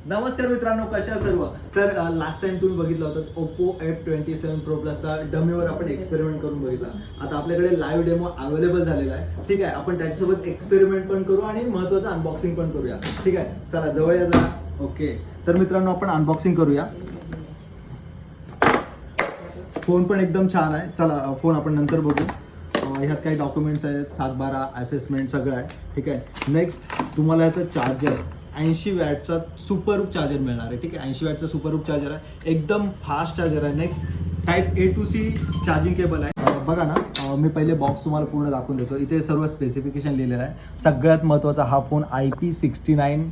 नमस्कार मित्रांनो, कशा सर्व. तर लास्ट टाइम तुम्ही बघितलं होतं ओप्पो F27 Pro Plusचा डमीवर आपण एक्सपेरिमेंट करून बघितला. आता आपल्याकडे लाईव्ह डेमो अवेलेबल झालेला आहे. ठीक आहे, आपण त्याच्यासोबत एक्सपेरिमेंट पण करू आणि महत्त्वाचं अनबॉक्सिंग पण करूया. ठीक आहे, चला जवळ या जरा. ओके, तर मित्रांनो आपण अनबॉक्सिंग करूया. फोन पण एकदम छान आहे. चला फोन आपण नंतर बघू. ह्यात काही डॉक्युमेंट्स आहेत, 7/12 असेसमेंट सगळं आहे. ठीक आहे, नेक्स्ट तुम्हाला याचं चार्जर 80 वॅटचा सुपरहूक चार्जर मिळणार आहे. ठीक आहे, 80 वॅटचा सुपरहूक चार्जर आहे, एकदम फास्ट चार्जर आहे. Next type A to C charging cable आहे. बघा ना, मी पहिले बॉक्स तुम्हाला पूर्ण दाखवून देतो. इथे सर्व स्पेसिफिकेशन लिहिलेलं आहे. सगळ्यात महत्त्वाचा हा फोन IP69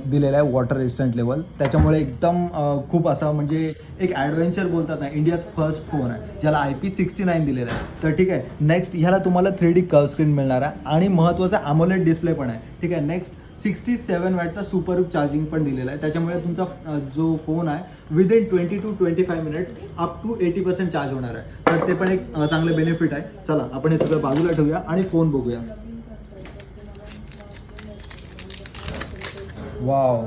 दिलेला आहे, वॉटर रेजिस्टंट लेवल. त्याच्यामुळे एकदम खूप असा म्हणजे एक ॲडव्हेंचर बोलतात ना, इंडियाच फर्स्ट फोन आहे ज्याला IP69 दिलेला आहे. तर ठीक आहे, नेक्स्ट ह्याला तुम्हाला 3D कर्व स्क्रीन मिळणार आहे आणि महत्त्वाचा AMOLED डिस्प्ले पण आहे. ठीक आहे, नेक्स्ट 67 वॅटचा सुपरहूक चार्जिंग पण दिलेला आहे. त्याच्यामुळे तुमचा जो फोन आहे within 20 to 25 minutes up to 80% charge होणार आहे. तर ते पण एक चांगलं बेनिफिट आहे. चला आपण हे सगळं बाजूला ठेवूया आणि फोन बघूया. वाव,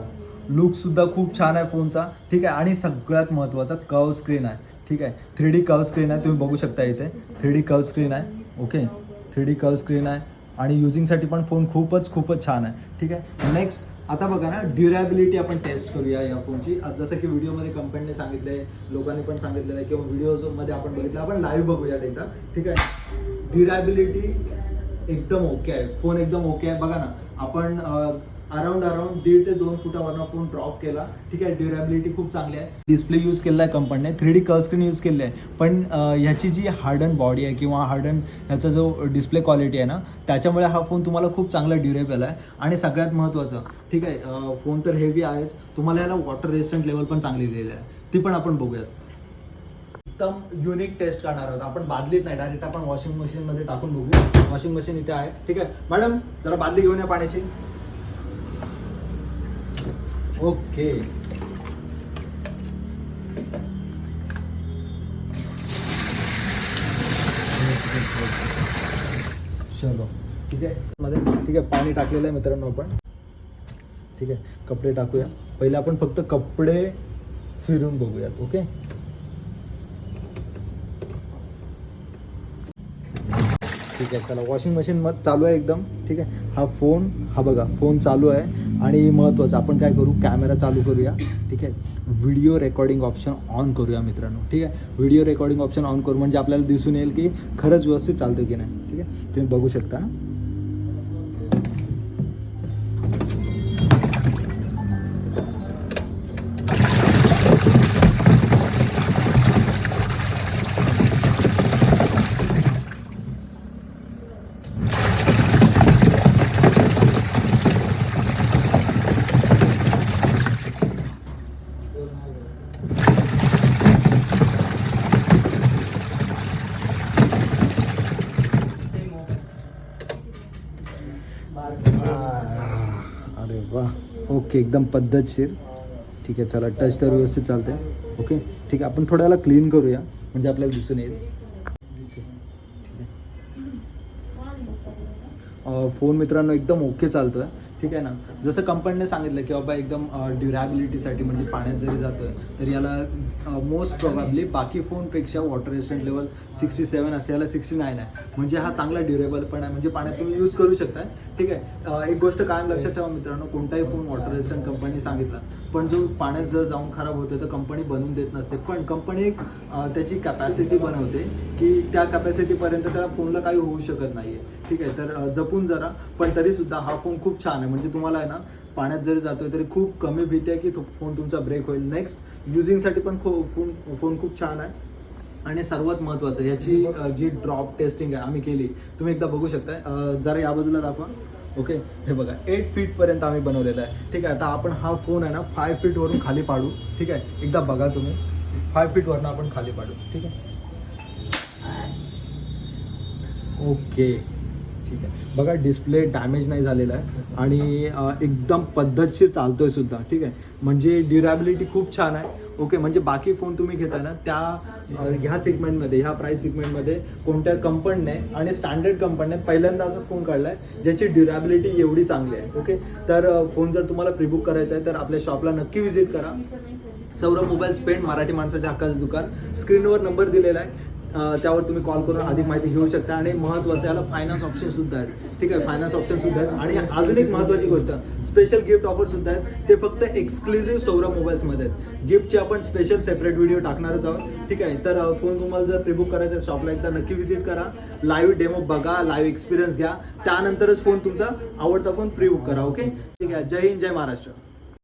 लुकसुद्धा खूप छान आहे फोनचा. ठीक आहे, आणि सगळ्यात महत्त्वाचा कर्व स्क्रीन आहे. ठीक आहे, 3D कर्व स्क्रीन आहे, तुम्ही बघू शकता इथे 3D कर्व स्क्रीन आहे. ओके, 3D कर्व स्क्रीन आहे आणि युजिंगसाठी पण फोन खूपच छान आहे. ठीक आहे, नेक्स्ट आता बघा ना, ड्युरेबिलिटी आपण टेस्ट करूया या फोनची. जसं की व्हिडिओमध्ये कंपनीने सांगितलं आहे, लोकांनी पण सांगितलेलं आहे किंवा व्हिडिओमध्ये आपण बघितलं. आपण लाईव्ह बघूयात एकदा. ठीक आहे, ड्युरेबिलिटी एकदम ओके आहे, फोन एकदम ओके आहे. बघा ना, आपण अराउंड 1.5 ते 2 फुटावरनं फोन ड्रॉप केला. ठीक आहे, ड्युरेबिलिटी खूप चांगली आहे. डिस्प्ले यूज केला आहे कंपनीने, 3D कर्व स्क्रीन यूज केली आहे. पण ह्याची जी हार्डन बॉडी आहे किंवा हार्डन ह्याचा जो डिस्प्ले क्वालिटी आहे ना, त्याच्यामुळे हा फोन तुम्हाला खूप चांगला ड्युरेबल आहे. आणि सगळ्यात महत्त्वाचं, ठीक आहे, फोन तर हेवी आहेच, तुम्हाला याला वॉटर रेजिस्टंट लेवल पण चांगली दिलेली आहे. ती पण आपण बघूयात. एकदम युनिक टेस्ट करणार आहोत आपण. बादलीत नाही, डायरेक्ट आपण वॉशिंग मशीनमध्ये टाकून बघू. वॉशिंग मशीन इथे आहे. ठीक आहे मॅडम, जरा बादली घेऊन या पाण्याची. ओके, चलो ठीक आहे. मध्ये ठीक आहे, पाणी टाकलेलं आहे मित्रांनो आपण. ठीक आहे, कपडे टाकूया. पहिले आपण फक्त कपडे फिरून बघूयात. ओके, ठीक आहे, चला वॉशिंग मशीन मग चालू आहे एकदम. ठीक आहे, हा बघा फोन चालू आहे. आणि महत्त्वाचं आपण काय करू, कॅमेरा चालू करूया. ठीक आहे, व्हिडिओ रेकॉर्डिंग ऑप्शन ऑन करूया मित्रांनो. ठीक आहे, व्हिडिओ रेकॉर्डिंग ऑप्शन ऑन करू म्हणजे आपल्याला दिसून येईल की खरंच व्यवस्थित चालतं की नाही. ठीक आहे, तुम्ही बघू शकता. अरे वा, ओके, एकदम पद्धतशीर. ठीक आहे, चला टच तर व्यवस्थित चालते. ओके, ठीक आहे, आपण थोड्याला क्लीन करूया म्हणजे आपल्याला दिसून येईल. ठीक आहे, फोन मित्रांनो एकदम ओके चालतो आहे. ठीक आहे ना, जसं कंपनीने सांगितलं की बाबा एकदम ड्युरॅबिलिटीसाठी म्हणजे पाण्यात जरी जातो आहे तर याला मोस्ट प्रोबॅबली बाकी फोनपेक्षा वॉटर रेजिस्टंट लेवल 67 असे, याला 69 आहे. म्हणजे हा चांगला ड्युरेबल पण आहे, म्हणजे पाण्यात तुम्ही यूज करू शकता. ठीक आहे, एक गोष्ट कायम लक्षात ठेवा मित्रांनो, कोणताही फोन वॉटर रेजिस्टंट कंपनी सांगितला पण जो पाण्यात जर जाऊन खराब होतो तर कंपनी बनवून देत नसते. पण कंपनी एक त्याची कॅपॅसिटी बनवते की त्या कॅपॅसिटीपर्यंत त्या फोनला काही होऊ शकत नाही आहे. ठीक आहे, तर जपून जरा. पण तरीसुद्धा हा फोन खूप छान आहे. म्हणजे तुम्हाला आहे ना, पाण्यात जरी जातोय तरी खूप कमी भीती आहे की तो फोन तुमचा ब्रेक होईल. नेक्स्ट युजिंगसाठी पण फोन खूट छान आहे. आणि सर्वात महत्त्वाचं, ह्याची जी ड्रॉप टेस्टिंग आहे आम्ही केली, तुम्ही एकदा बघू शकता. जरा या बाजूला दाखवा. ओके, हे बघा 8 फीटपर्यंत आम्ही बनवलेलं आहे. ठीक आहे, आता आपण हा फोन आहे ना 5 फीटवरून खाली पाडू. ठीक आहे, एकदा बघा तुम्ही, 5 फीटवरून आपण खाली पाडू. ठीक आहे, ओके, ठीक आहे, बघा डिस्प्ले डॅमेज नाही झालेला आहे आणि एकदम पद्धतशीर चालतोय सुद्धा. ठीक आहे, म्हणजे ड्युरॅबिलिटी खूप छान आहे. ओके, म्हणजे बाकी फोन तुम्ही घेताय ना त्या ह्या सेगमेंटमध्ये, ह्या प्राईस सेगमेंटमध्ये कोणत्या कंपनीने आणि स्टँडर्ड कंपनीने पहिल्यांदा असा फोन काढला आहे ज्याची ड्युरॅबिलिटी एवढी चांगली आहे. ओके, तर फोन जर तुम्हाला प्रीबुक करायचा आहे तर आपल्या शॉपला नक्की व्हिजिट करा. सौरभ मोबाईल पेंट, मराठी माणसाच्या हक्काचं दुकान. स्क्रीनवर नंबर दिलेला आहे, त्यावर तुम्ही कॉल करून अधिक माहिती घेऊ शकता. आणि महत्त्वाचं याला फायनान्स ऑप्शन सुद्धा आहेत. ठीक आहे, फायनान्स ऑप्शन सुद्धा आहेत. आणि अजून एक महत्त्वाची गोष्ट, स्पेशल गिफ्ट ऑफर सुद्धा आहेत. ते फक्त एक्सक्लुझिव्ह सौरभ मोबाईल्समध्ये आहेत. गिफ्टची आपण स्पेशल सेपरेट व्हिडिओ टाकणारच आहोत. ठीक आहे, तर फोन तुम्हाला जर प्रीबुक करायचा आहे शॉपला एकदा नक्की व्हिजिट करा. लाईव्ह डेमो बघा, लाईव्ह एक्सपिरियन्स घ्या, त्यानंतरच फोन तुमचा आवडता फोन प्रीबुक करा. ओके, ठीक आहे. जय हिंद, जय महाराष्ट्र.